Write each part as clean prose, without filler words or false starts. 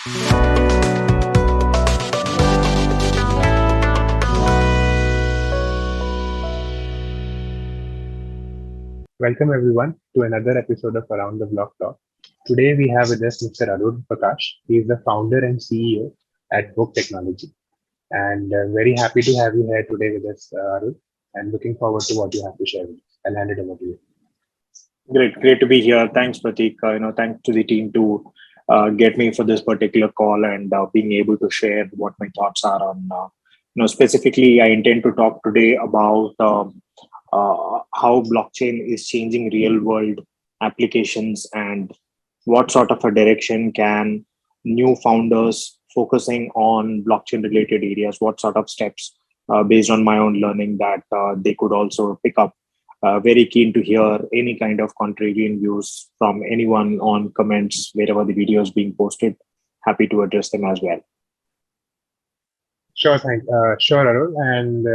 Welcome everyone to another episode of Around the Block Talk. Today we have with us Mr. Arul Prakash. He is the founder and CEO at Buk Technology. And very happy to have you here today with us, Arul, and looking forward to what you have to share with us. I'll hand it over to you. Great to be here. Thanks, Prateek. Thanks to the team to get me for this particular call and being able to share what my thoughts are on. Specifically, I intend to talk today about how blockchain is changing real world applications and what sort of a direction can new founders focusing on blockchain related areas, what sort of steps based on my own learning that they could also pick up. Very keen to hear any kind of contrarian views from anyone on comments wherever the video is being posted. Happy to address them as well. Sure, Arul. And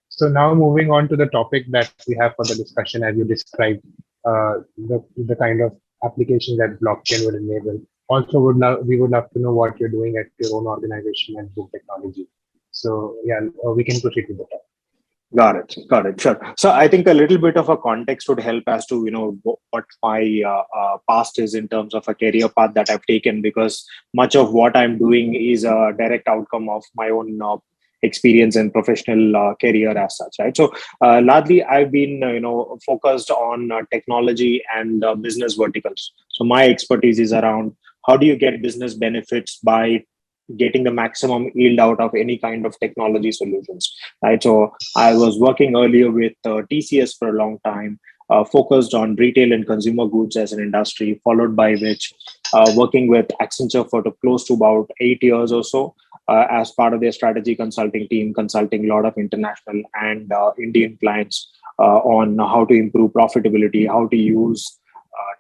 so now moving on to the topic that we have for the discussion, as you described, the kind of applications that blockchain will enable. Also, we would love to know what you're doing at your own organization and Buk Technology. So yeah, we can proceed with the topic. Got it. Sure. So I think a little bit of a context would help as to what my past is in terms of a career path that I've taken, because much of what I'm doing is a direct outcome of my own experience and professional career as such. Right. So largely I've been focused on technology and business verticals. So my expertise is around how do you get business benefits by getting the maximum yield out of any kind of technology solutions, right? So I was working earlier with TCS for a long time, focused on retail and consumer goods as an industry, followed by which working with Accenture for close to about 8 years or so as part of their strategy consulting team, consulting a lot of international and Indian clients on how to improve profitability, how to use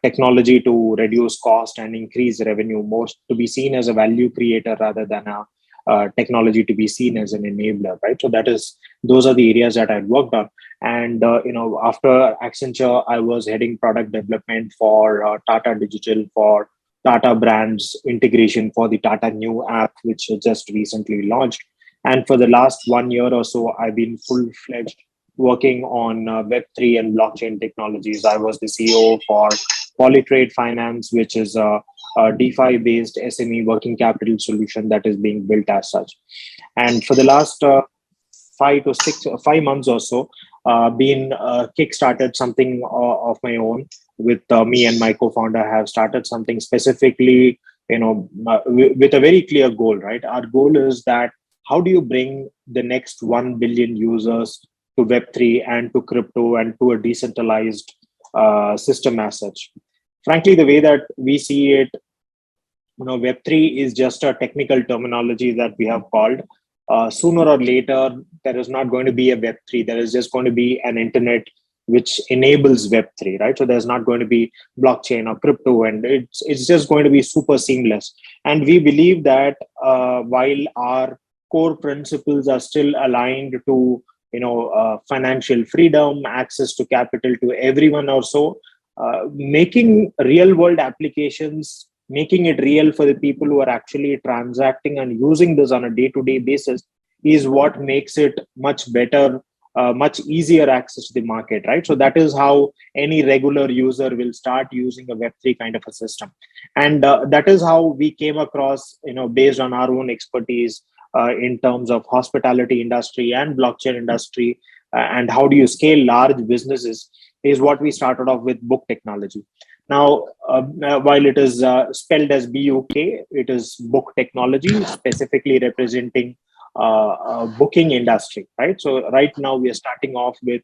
technology to reduce cost and increase revenue, most to be seen as a value creator rather than a technology to be seen as an enabler, right? So those are the areas that I'd worked on. And after Accenture, I was heading product development for Tata Digital, for Tata brands integration for the Tata New app, which just recently launched. And for the last 1 year or so, I've been full-fledged working on Web3 and blockchain technologies. I was the CEO for Polytrade Finance, which is a DeFi-based SME working capital solution that is being built as such. And for the last 5 months or so, been kickstarted something of my own with me and my co-founder have started something specifically, with a very clear goal, right? Our goal is that how do you bring the next 1 billion users to Web3 and to crypto and to a decentralized system as such. Frankly, the way that we see it, Web3 is just a technical terminology that we have called. Sooner or later, there is not going to be a Web3. There is just going to be an internet which enables Web3, right? So there's not going to be blockchain or crypto, and it's just going to be super seamless. And we believe that while our core principles are still aligned to financial freedom, access to capital to everyone or so, making real world applications, making it real for the people who are actually transacting and using this on a day-to-day basis is what makes it much better, much easier access to the market, right? So that is how any regular user will start using a Web3 kind of a system. And that is how we came across, based on our own expertise, in terms of hospitality industry and blockchain industry, and how do you scale large businesses is what we started off with Buk Technology. Now, while it is spelled as BUK, it is Buk Technology, specifically representing booking industry, right? So right now we are starting off with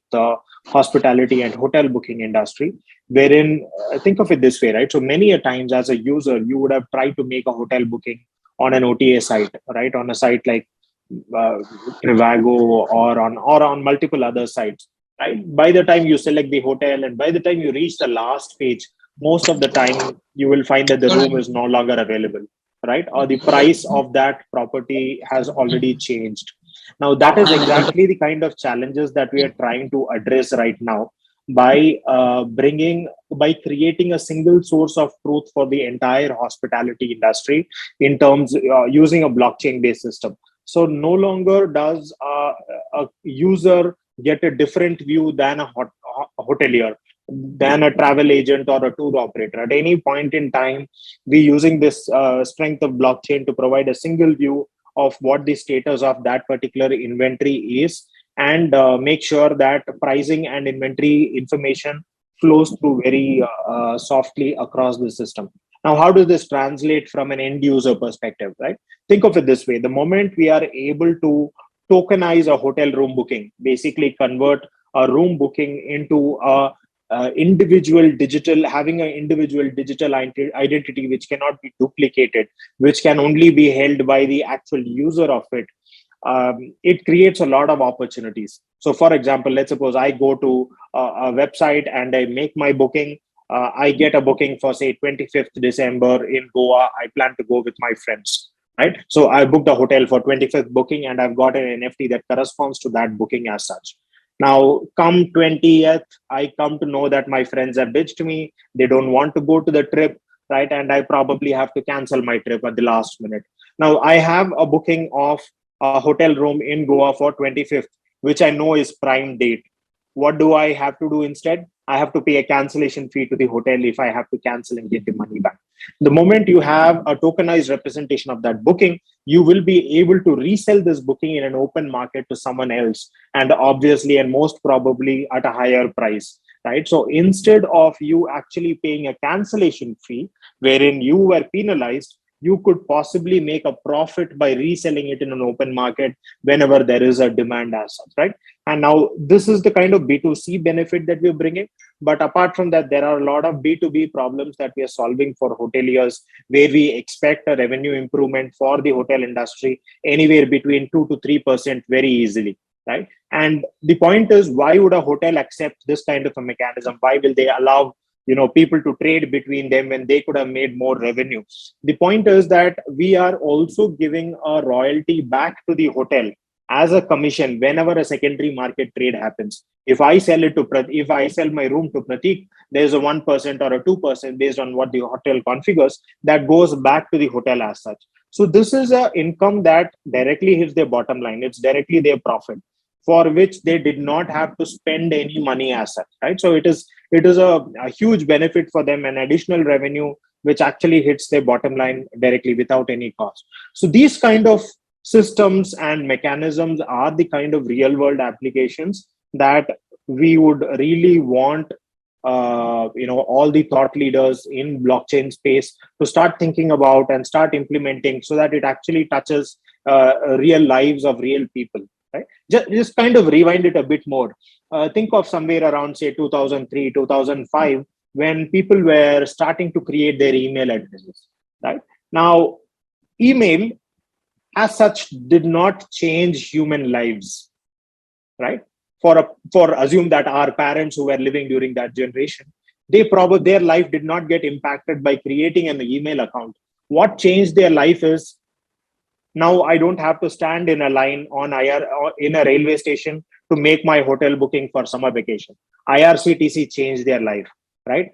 hospitality and hotel booking industry, wherein think of it this way, right? So many a times as a user, you would have tried to make a hotel booking on an OTA site, right? On a site like Trivago or on multiple other sites, right? By the time you select the hotel and by the time you reach the last page, most of the time you will find that the room is no longer available, right? Or the price of that property has already changed. Now, that is exactly the kind of challenges that we are trying to address right now. by creating a single source of truth for the entire hospitality industry in terms using a blockchain based system. So no longer does a user get a different view than a hotelier, than a travel agent or a tour operator. At any point in time, we using this strength of blockchain to provide a single view of what the status of that particular inventory is, and make sure that pricing and inventory information flows through very softly across the system. Now, how does this translate from an end user perspective, right? Think of it this way: the moment we are able to tokenize a hotel room booking, basically convert a room booking into a individual digital, having an individual digital identity which cannot be duplicated, which can only be held by the actual user of it, it creates a lot of opportunities. So for example, let's suppose I go to a website and I make my booking. I get a booking for say 25th December in Goa. I plan to go with my friends, right? So I booked a hotel for 25th booking, and I've got an NFT that corresponds to that booking as such. Now, come 20th, I come to know that my friends have ditched me. They don't want to go to the trip, right? And I probably have to cancel my trip at the last minute. Now, I have a booking of a hotel room in Goa for 25th, which I know is prime date. What do I have to do instead? I have to pay a cancellation fee to the hotel if I have to cancel and get the money back. The moment you have a tokenized representation of that booking, you will be able to resell this booking in an open market to someone else, and obviously and most probably at a higher price, right? So instead of you actually paying a cancellation fee wherein you were penalized, you could possibly make a profit by reselling it in an open market whenever there is a demand as such, right? And now this is the kind of B2C benefit that we're bringing. But apart from that, there are a lot of B2B problems that we are solving for hoteliers, where we expect a revenue improvement for the hotel industry anywhere between 2 to 3% very easily, right? And the point is, why would a hotel accept this kind of a mechanism? Why will they allow people to trade between them when they could have made more revenue? The point is that we are also giving a royalty back to the hotel as a commission whenever a secondary market trade happens. If I sell my room to Prateek, there's a 1% or a 2% based on what the hotel configures that goes back to the hotel as such. So this is a income that directly hits their bottom line. It's directly their profit, for which they did not have to spend any money as such, right? So it is a huge benefit for them, an additional revenue which actually hits their bottom line directly without any cost. So these kind of systems and mechanisms are the kind of real world applications that we would really want all the thought leaders in blockchain space to start thinking about and start implementing, so that it actually touches real lives of real people, right? Just kind of rewind it a bit more. Think of somewhere around say 2003 2005, when people were starting to create their email addresses, right? Now, email as such did not change human lives, right? For assume that our parents who were living during that generation, their life did not get impacted by creating an email account. What changed their life is, now I don't have to stand in a line on IR or in a railway station to make my hotel booking for summer vacation. IRCTC changed their life, right?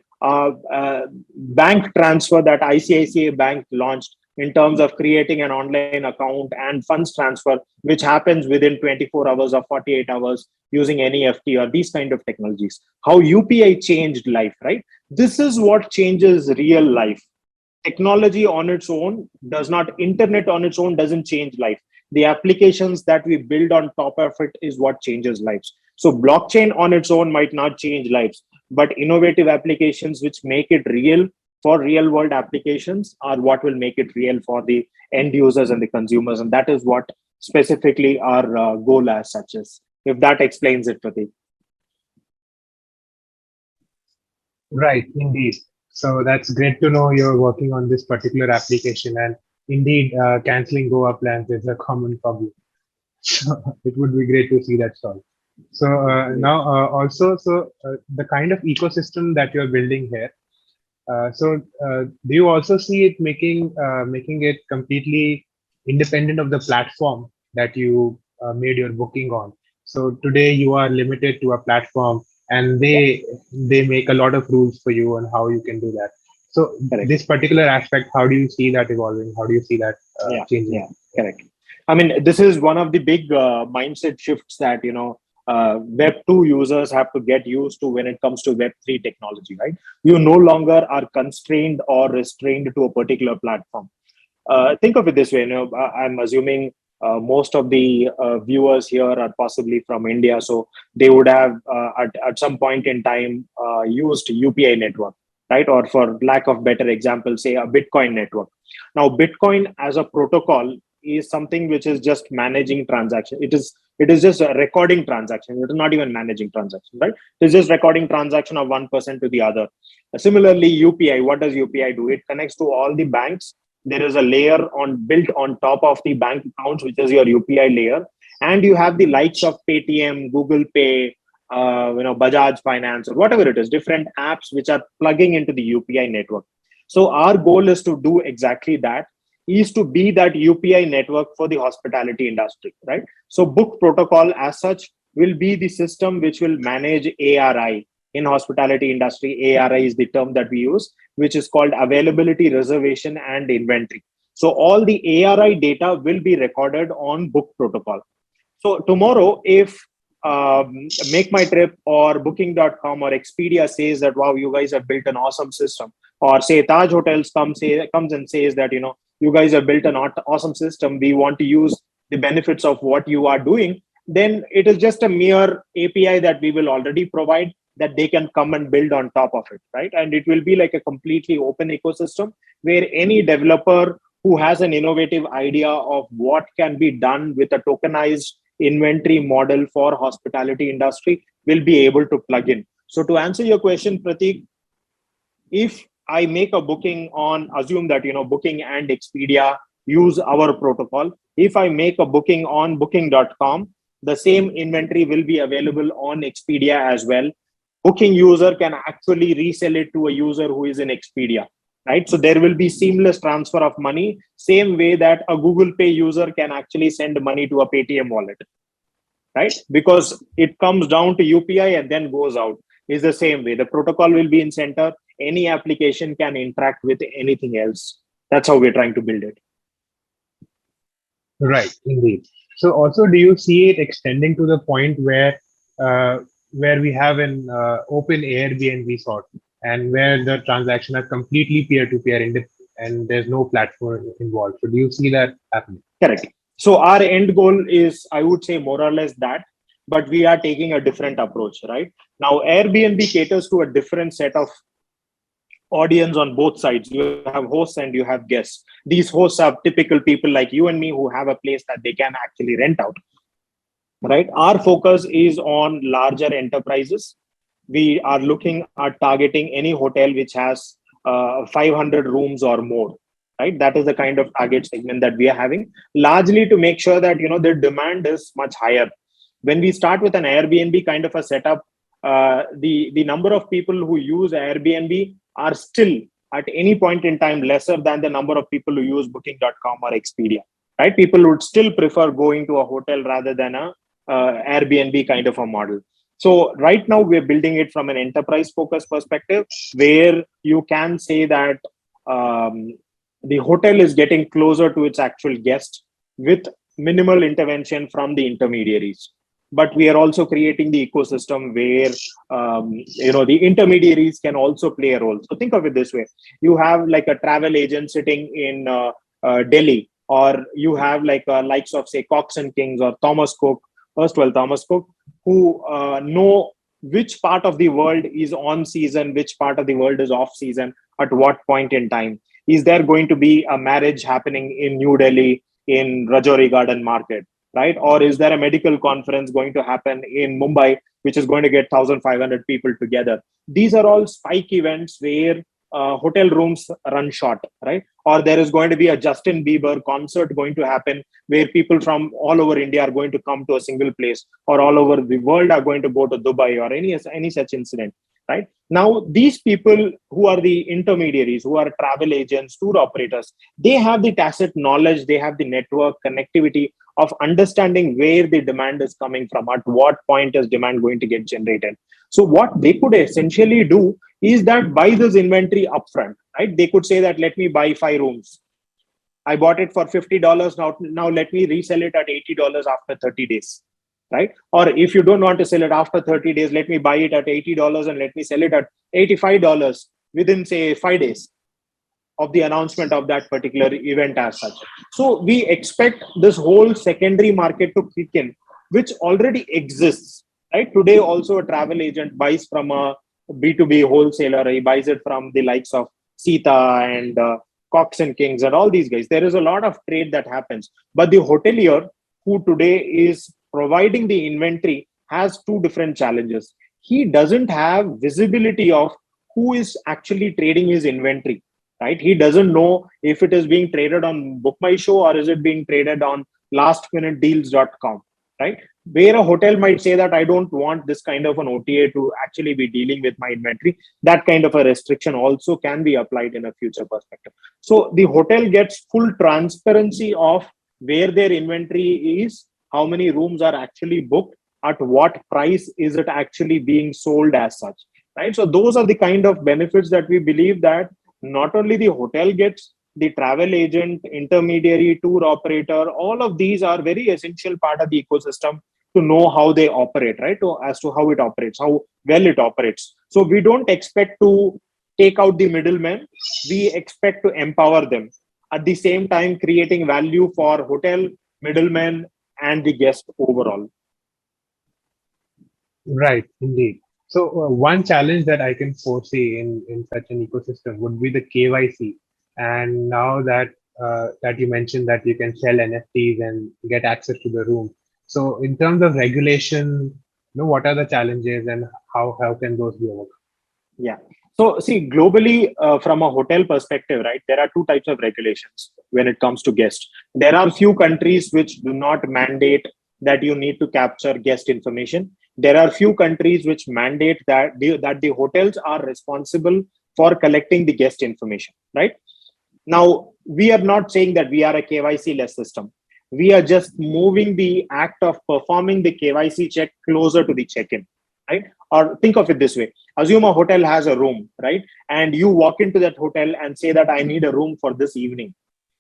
Bank transfer that ICICI Bank launched in terms of creating an online account and funds transfer, which happens within 24 hours or 48 hours using NEFT or these kind of technologies. How UPI changed life, right? This is what changes real life. Technology on its own does not, internet on its own doesn't change life. The applications that we build on top of it is what changes lives. So blockchain on its own might not change lives, but innovative applications which make it real for real world applications are what will make it real for the end users and the consumers. And that is what specifically our goal as such is. If that explains it, Prateek. Right, indeed. So that's great to know you're working on this particular application. And indeed, canceling Goa plans is a common problem. So it would be great to see that solved. So now the kind of ecosystem that you're building here. Do you also see it making it completely independent of the platform that you made your booking on? So today you are limited to a platform and they make a lot of rules for you on how you can do that. So Correct. this particular aspect, how do you see that evolving? How do you see that Yeah, changing? yeah, correct. I mean, this is one of the big mindset shifts that Web 2 users have to get used to when it comes to Web 3 technology, right? You no longer are constrained or restrained to a particular platform. Think of it this way. I'm assuming most of the viewers here are possibly from India, so they would have at some point in time used UPI network, right? Or for lack of better example, say a Bitcoin network. Now, Bitcoin as a protocol is something which is just managing transaction. It is just a recording transaction. It is not even managing transaction, right? It is just recording transaction of one person to the other. Similarly, UPI. What does UPI do? It connects to all the banks. There is a layer on built on top of the bank accounts, which is your UPI layer, and you have the likes of Paytm, Google Pay, Bajaj Finance, or whatever it is, different apps which are plugging into the UPI network. So our goal is to do exactly that, is to be that UPI network for the hospitality industry, right? So Book protocol as such will be the system which will manage ARI in hospitality industry. ARI is the term that we use, which is called availability, reservation, and inventory. So all the ARI data will be recorded on Book protocol. So tomorrow, if Make My Trip or Booking.com or Expedia says that, wow, you guys have built an awesome system, or say Taj Hotels comes and says that, you guys have built an awesome system, we want to use the benefits of what you are doing, then it is just a mere API that we will already provide that they can come and build on top of it, right? And it will be like a completely open ecosystem where any developer who has an innovative idea of what can be done with a tokenized inventory model for hospitality industry will be able to plug in. So to answer your question, Prateek, if I make a booking on, assume that Booking and Expedia use our protocol. If I make a booking on Booking.com, the same inventory will be available on Expedia as well. Booking user can actually resell it to a user who is in Expedia, right? So there will be seamless transfer of money, same way that a Google Pay user can actually send money to a Paytm wallet, right? Because it comes down to UPI and then goes out. Is the same way. The protocol will be in center. Any application can interact with anything else. That's how we're trying to build it. Right, indeed. So also, do you see it extending to the point where we have an open Airbnb sort, and where the transaction are completely peer-to-peer, and there's no platform involved? So do you see that happening? Correct. So our end goal is, I would say, more or less that, but we are taking a different approach, right? Now, Airbnb caters to a different set of audience on both sides. You have hosts and you have guests. These hosts are typical people like you and me who have a place that they can actually rent out, right? Our focus is on larger enterprises. We are looking at targeting any hotel which has 500 rooms or more, right? That is the kind of target segment that we are having, largely to make sure that the demand is much higher. When we start with an Airbnb kind of a setup, the number of people who use Airbnb are still at any point in time lesser than the number of people who use Booking.com or Expedia, right? People would still prefer going to a hotel rather than a Airbnb kind of a model. So right now we're building it from an enterprise focused perspective, where you can say that the hotel is getting closer to its actual guest with minimal intervention from the intermediaries. But we are also creating the ecosystem where the intermediaries can also play a role. So think of it this way: you have like a travel agent sitting in Delhi, or you have like likes of say Cox and Kings or Thomas Cook, Thomas Cook, who know which part of the world is on season, which part of the world is off season, at what point in time. Is there going to be a marriage happening in New Delhi in Rajouri Garden Market, right? Or is there a medical conference going to happen in Mumbai, which is going to get 1,500 people together? These are all spike events where hotel rooms run short, right? Or there is going to be a Justin Bieber concert going to happen where people from all over India are going to come to a single place, or all over the world are going to go to Dubai, or any such incident, right? Now, these people who are the intermediaries, who are travel agents, tour operators, they have the tacit knowledge, they have the network connectivity of understanding where the demand is coming from, at what point is demand going to get generated. So what they could essentially do is that buy this inventory upfront, right? They could say that let me buy 5 rooms. I bought it for $50. Now let me resell it at $80 after 30 days, right? Or if you don't want to sell it after 30 days, let me buy it at $80 and let me sell it at $85 within, say, 5 days of the announcement of that particular event as such. So we expect this whole secondary market to kick in, which already exists, right? Today, also a travel agent buys from a B2B wholesaler. He buys it from the likes of Sita and Cox and Kings and all these guys. There is a lot of trade that happens. But the hotelier who today is providing the inventory has two different challenges. He doesn't have visibility of who is actually trading his inventory, right? He doesn't know if it is being traded on Book My Show or is it being traded on lastminutedeals.com, right? Where a hotel might say that I don't want this kind of an OTA to actually be dealing with my inventory, that kind of a restriction also can be applied in a future perspective. So the hotel gets full transparency of where their inventory is, how many rooms are actually booked, at what price is it actually being sold as such, right? So those are the kind of benefits that we believe that not only the hotel gets, the travel agent, intermediary, tour operator, all of these are very essential part of the ecosystem to know how they operate, right? As to how it operates, how well it operates. So we don't expect to take out the middlemen. We expect to empower them. At the same time, creating value for hotel, middlemen, and the guest overall. Right, indeed. So one challenge that I can foresee in such an ecosystem would be the KYC. And now that you mentioned that you can sell NFTs and get access to the room. So in terms of regulation, what are the challenges and how can those be overcome? Yeah. So, see, globally, from a hotel perspective, right, there are two types of regulations when it comes to guests. There are few countries which do not mandate that you need to capture guest information. There are few countries which mandate that the hotels are responsible for collecting the guest information, right? Now, we are not saying that we are a KYC less system. We are just moving the act of performing the KYC check closer to the check-in, right? Or think of it this way. Assume a hotel has a room, right? And you walk into that hotel and say that I need a room for this evening.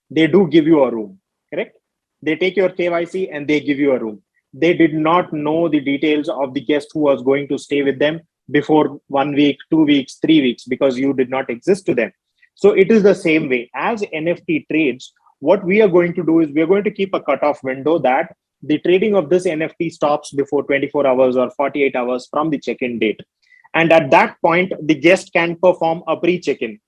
They do give you a room, correct? They take your KYC and they give you a room. They did not know the details of the guest who was going to stay with them before 1 week, 2 weeks, 3 weeks, because you did not exist to them. So it is the same way as NFT trades. What we are going to do is we are going to keep a cutoff window that the trading of this NFT stops before 24 hours or 48 hours from the check-in date. And at that point, the guest can perform a pre-check-in.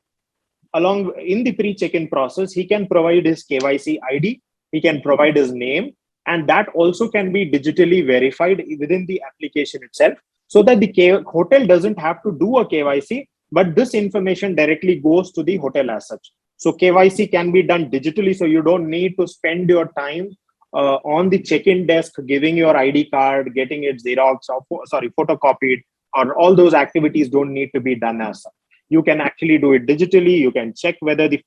Along in the pre-check-in process, he can provide his KYC ID, he can provide his name, and that also can be digitally verified within the application itself, so that the hotel doesn't have to do a KYC, but this information directly goes to the hotel as such. So KYC can be done digitally, so you don't need to spend your time on the check-in desk, giving your ID card, getting it Xerox or photocopied, or all those activities don't need to be done as such. You can actually do it digitally. You can check whether the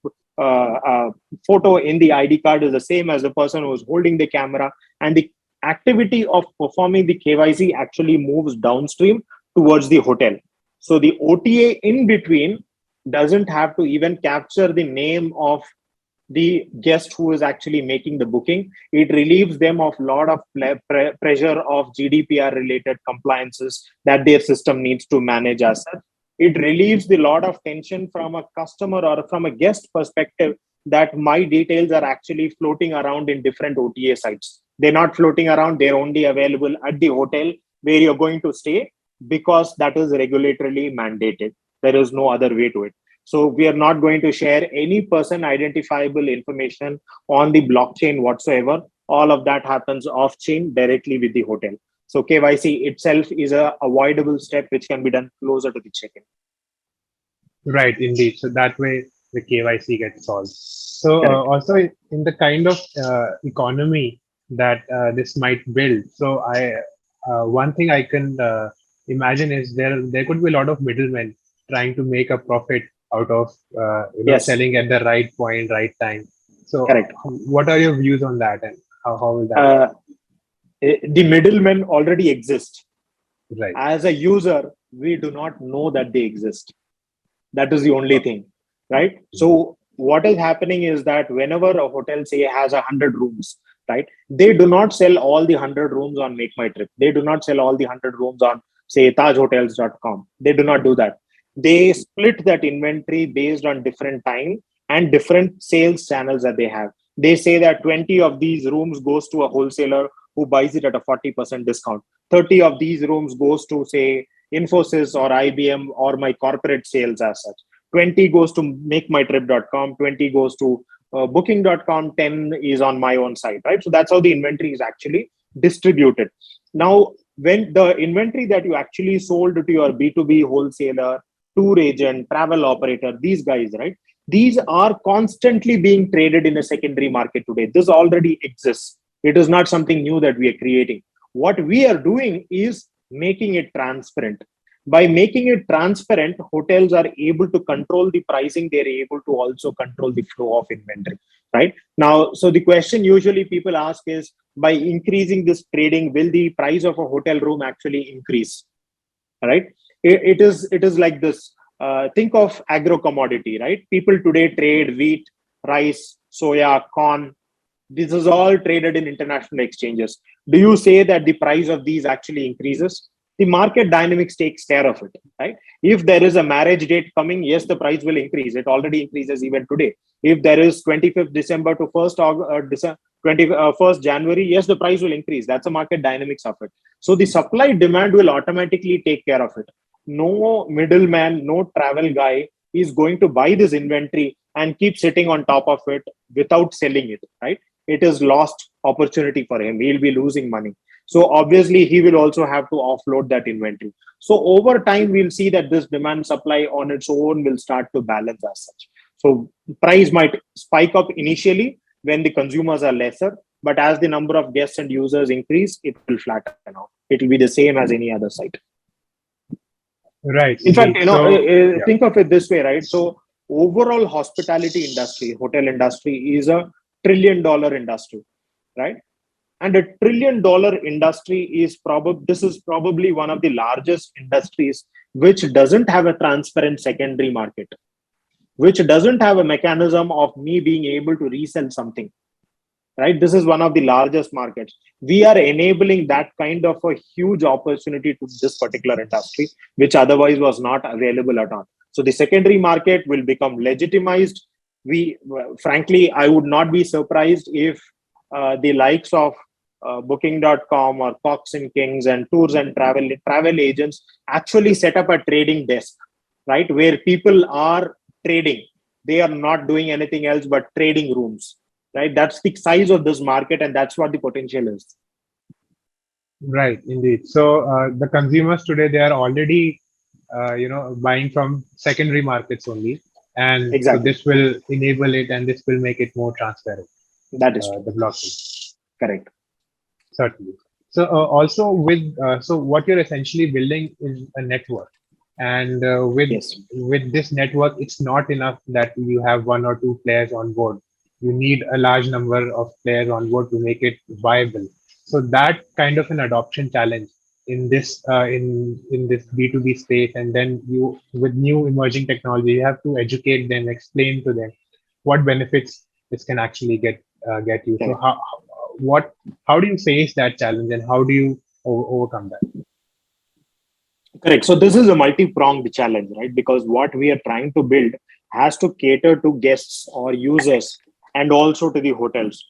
photo in the ID card is the same as the person who's holding the camera, and the activity of performing the KYC actually moves downstream towards the hotel. So the OTA in between doesn't have to even capture the name of the guest who is actually making the booking. It relieves them of a lot of pressure of GDPR related compliances that their system needs to manage as such. It relieves the lot of tension from a customer or from a guest perspective that my details are actually floating around in different OTA sites. They're not floating around, they're only available at the hotel where you're going to stay, because that is regulatorily mandated. There is no other way to it. So we are not going to share any person identifiable information on the blockchain whatsoever. All of that happens off chain directly with the hotel. So KYC itself is a avoidable step which can be done closer to the check-in. Right, indeed. So that way the KYC gets solved. So Correct. also in the kind of economy that this might build. So one thing I can imagine is there could be a lot of middlemen trying to make a profit out of Yes, selling at the right point, right time. So correct. what are your views on that, and how will that? The middlemen already exist. Right. As a user, we do not know that they exist. That is the only thing, right? So what is happening is that whenever a hotel say has 100 rooms, right, they do not sell all the 100 rooms on Make My Trip. They do not sell all the 100 rooms on say tajhotels.com. They do not do that. They split that inventory based on different time and different sales channels that they have. They say that 20 of these rooms goes to a wholesaler who buys it at a 40% discount. 30 of these rooms goes to say Infosys or IBM or my corporate sales as such. 20 goes to makemytrip.com, 20 goes to booking.com, 10 is on my own site, right? So that's how the inventory is actually distributed. Now, when the inventory that you actually sold to your B2B wholesaler, tour agent, travel operator, these guys, right? These are constantly being traded in a secondary market today. This already exists. It is not something new that we are creating. What we are doing is making it transparent. By making it transparent, hotels are able to control the pricing. They're able to also control the flow of inventory, right? Now, so the question usually people ask is, by increasing this trading, will the price of a hotel room actually increase? Right? It is like this. Think of agro commodity, right? People today trade wheat, rice, soya, corn. This is all traded in international exchanges. Do you say that the price of these actually increases? The market dynamics takes care of it, right? If there is a marriage date coming, yes, the price will increase. It already increases even today. If there is 25th December to 1st December, 21st January, yes, the price will increase. That's the market dynamics of it. So the supply demand will automatically take care of it. No middleman, no travel guy is going to buy this inventory and keep sitting on top of it without selling it, right? It is lost opportunity for him. He'll be losing money. So obviously he will also have to offload that inventory. So over time, we'll see that this demand supply on its own will start to balance as such. So price might spike up initially when the consumers are lesser, but as the number of guests and users increase, it will flatten out. It will be the same as any other site. Right. In fact, Indeed. So, yeah. think of it this way, right? So overall hospitality industry, hotel industry is a $1 trillion industry, right? And a $1 trillion industry is probably one of the largest industries which doesn't have a transparent secondary market, which doesn't have a mechanism of me being able to resell something, right? This is one of the largest markets. We are enabling that kind of a huge opportunity to this particular industry, which otherwise was not available at all. So the secondary market will become legitimized. Frankly, I would not be surprised if the likes of booking.com or Cox and Kings and tours and travel agents actually set up a trading desk, right? Where people are trading. They are not doing anything else but trading rooms, right? That's the size of this market, and that's what the potential is. Right, indeed. So the consumers today, they are already, buying from secondary markets only, and so Exactly. this will enable it, and this will make it more transparent. That is true. The blockchain, Correct. certainly. So also so what you're essentially building is a network, and Yes. with this network, it's not enough that you have one or two players on board. You need a large number of players on board to make it viable. So that kind of an adoption challenge in this B2B space, and then you with new emerging technology, you have to educate them, explain to them what benefits this can actually get you. So Correct. how do you face that challenge, and how do you overcome that? Correct. So this is a multi-pronged challenge, right? Because what we are trying to build has to cater to guests or users and also to the hotels.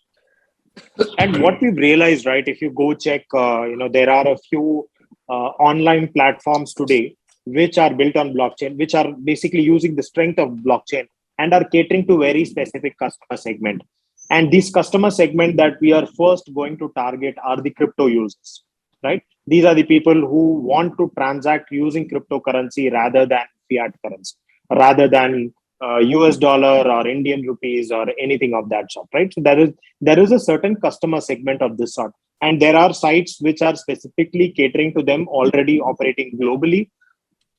And what we've realized, right, if you go check, there are a few online platforms today which are built on blockchain, which are basically using the strength of blockchain and are catering to very specific customer segment. And this customer segment that we are first going to target are the crypto users, right? These are the people who want to transact using cryptocurrency rather than fiat currency, rather than US dollar or Indian rupees or anything of that sort, right? So there is a certain customer segment of this sort, and there are sites which are specifically catering to them already operating globally,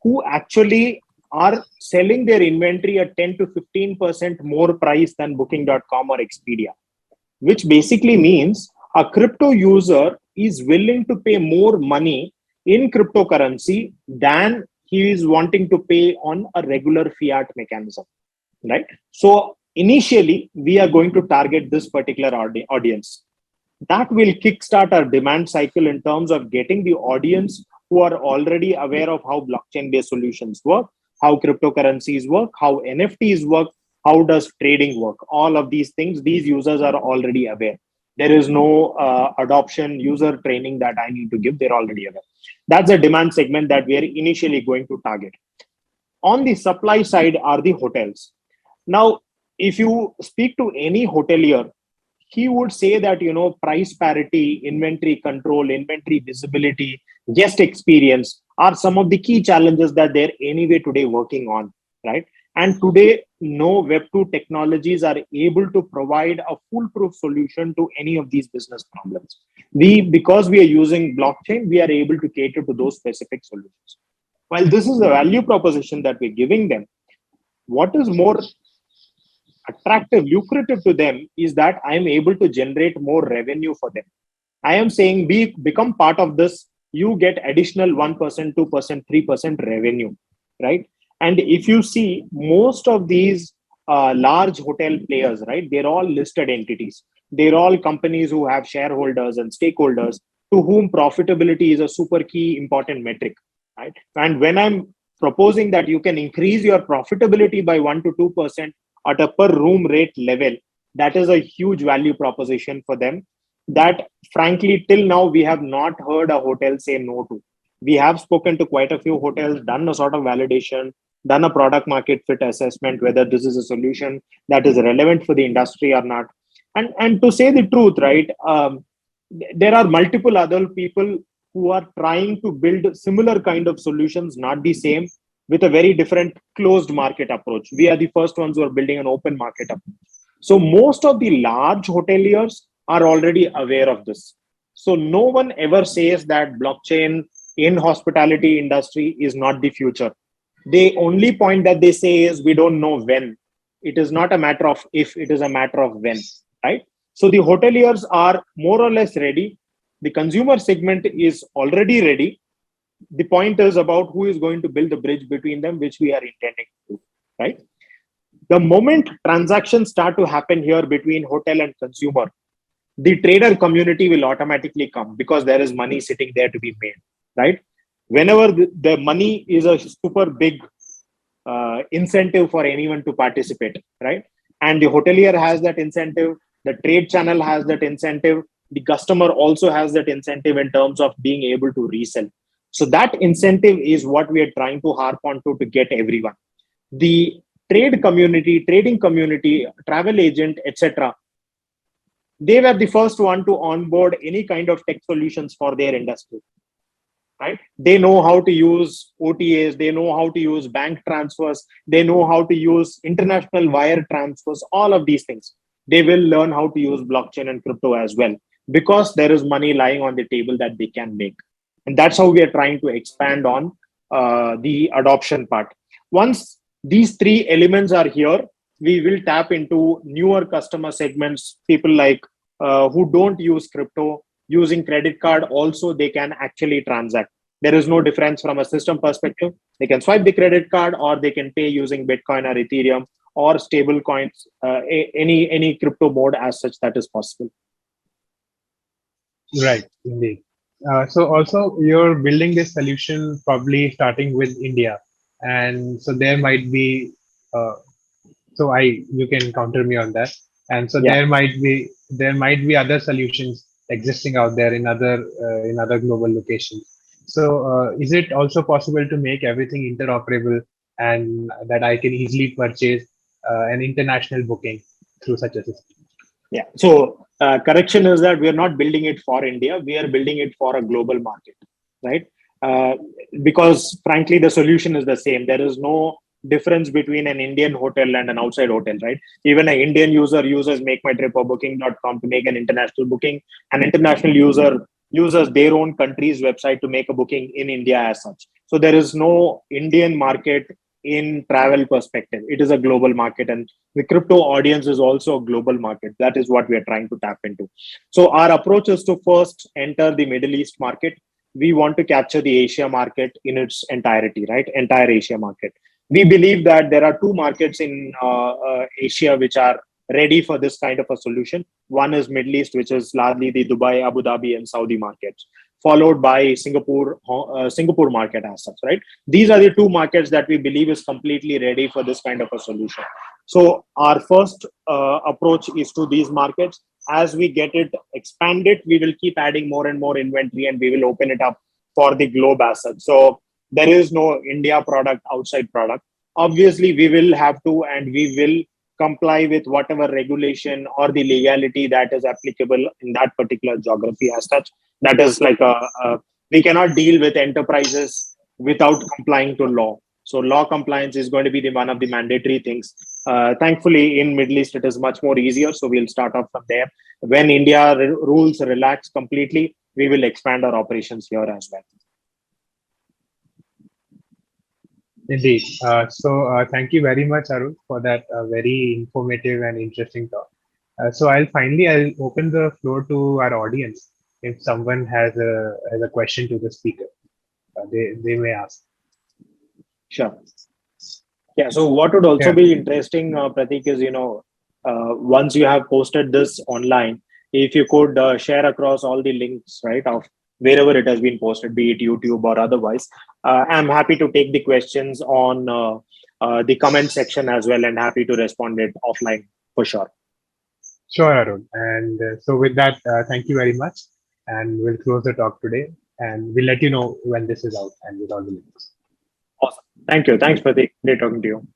who actually are selling their inventory at 10 to 15% more price than booking.com or Expedia, which basically means a crypto user is willing to pay more money in cryptocurrency than he is wanting to pay on a regular fiat mechanism, right? So initially, we are going to target this particular audience. That will kickstart our demand cycle in terms of getting the audience who are already aware of how blockchain-based solutions work, how cryptocurrencies work, how NFTs work, how does trading work. All of these things, these users are already aware. There is no adoption user training that I need to give. They're already aware. That's a demand segment that we are initially going to target. On the supply side are the hotels. Now, if you speak to any hotelier, he would say that, price parity, inventory control, inventory visibility, guest experience are some of the key challenges that they're anyway today working on, right? And today, no Web2 technologies are able to provide a foolproof solution to any of these business problems. Because we are using blockchain, we are able to cater to those specific solutions. While this is the value proposition that we're giving them, what is more attractive, lucrative to them is that I am able to generate more revenue for them. I am saying become part of this, you get additional 1%, 2%, 3% revenue, right? And if you see most of these large hotel players, right, they're all listed entities. They're all companies who have shareholders and stakeholders to whom profitability is a super key important metric, right? And when I'm proposing that you can increase your profitability by 1 to 2% at a per room rate level, that is a huge value proposition for them that frankly till now we have not heard a hotel say no to. We have spoken to quite a few hotels, done a sort of validation, done a product market fit assessment whether this is a solution that is relevant for the industry or not. And to say the truth, right, there are multiple other people who are trying to build similar kind of solutions, not the same, with a very different closed market approach. We are the first ones who are building an open market approach. So most of the large hoteliers are already aware of this. So no one ever says that blockchain in hospitality industry is not the future. The only point that they say is we don't know when. It is not a matter of if, it is a matter of when, right? So the hoteliers are more or less ready. The consumer segment is already ready. The point is about who is going to build the bridge between them, which we are intending to do, right? The moment transactions start to happen here between hotel and consumer, the trader community will automatically come because there is money sitting there to be made, right? Whenever the money is a super big incentive for anyone to participate, right? And the hotelier has that incentive, the trade channel has that incentive, the customer also has that incentive in terms of being able to resell. So that incentive is what we are trying to harp on to get everyone. The trade community, trading community, travel agent, etc., they were the first one to onboard any kind of tech solutions for their industry, right? They know how to use OTAs, they know how to use bank transfers, they know how to use international wire transfers, all of these things. They will learn how to use blockchain and crypto as well because there is money lying on the table that they can make. And that's how we are trying to expand on the adoption part. Once these three elements are here, we will tap into newer customer segments, people like who don't use crypto. Using credit card also they can actually transact. There is no difference from a system perspective. They can swipe the credit card or they can pay using Bitcoin or Ethereum or stable coins, any crypto mode as such that is possible. Right, indeed. So also you're building this solution probably starting with India, and so there might be uh, you can counter me on that. And so Yeah. there might be other solutions existing out there in other global locations. So is it also possible to make everything interoperable and that I can easily purchase an international booking through such a system? Yeah. So correction is that we are not building it for India. We are building it for a global market, right? Because frankly, the solution is the same. There is no difference between an Indian hotel and an outside hotel, right? Even an Indian user uses MakeMyTrip or Booking.com to make an international booking. An international user uses their own country's website to make a booking in India as such. So there is no Indian market in travel perspective. It is a global market, and the crypto audience is also a global market. That is what we are trying to tap into. So our approach is to first enter the Middle East market. we want to capture the Asia market in its entirety, right? Entire Asia market. We believe that there are two markets in Asia which are ready for this kind of a solution. One is Middle East, which is largely the Dubai, Abu Dhabi, and Saudi markets, followed by Singapore market as such, right? These are the two markets that we believe is completely ready for this kind of a solution. So our first approach is to these markets. As we get it expanded, we will keep adding more and more inventory, and we will open it up for the globe as such. So there is no India product outside product. Obviously, we will have to, and we will comply with whatever regulation or the legality that is applicable in that particular geography as such. That is like we cannot deal with enterprises without complying to law. So law compliance is going to be one of the mandatory things. Thankfully, in Middle East, it is much more easier. So we'll start off from there. When India rules relax completely, we will expand our operations here as well. Indeed. Thank you very much, Arul, for that very informative and interesting talk. I'll open the floor to our audience. If someone has a question to the speaker, they may ask. Sure. Yeah. So what would also be interesting, Prateek, is once you have posted this online, if you could share across all the links, right, of wherever it has been posted, be it YouTube or otherwise. I'm happy to take the questions on the comment section as well, and happy to respond it offline for sure. Sure, Arul. And so with that, thank you very much. And we'll close the talk today, and we'll let you know when this is out and with all the links. Awesome. Thank you. Thanks, Prateek. Great talking to you.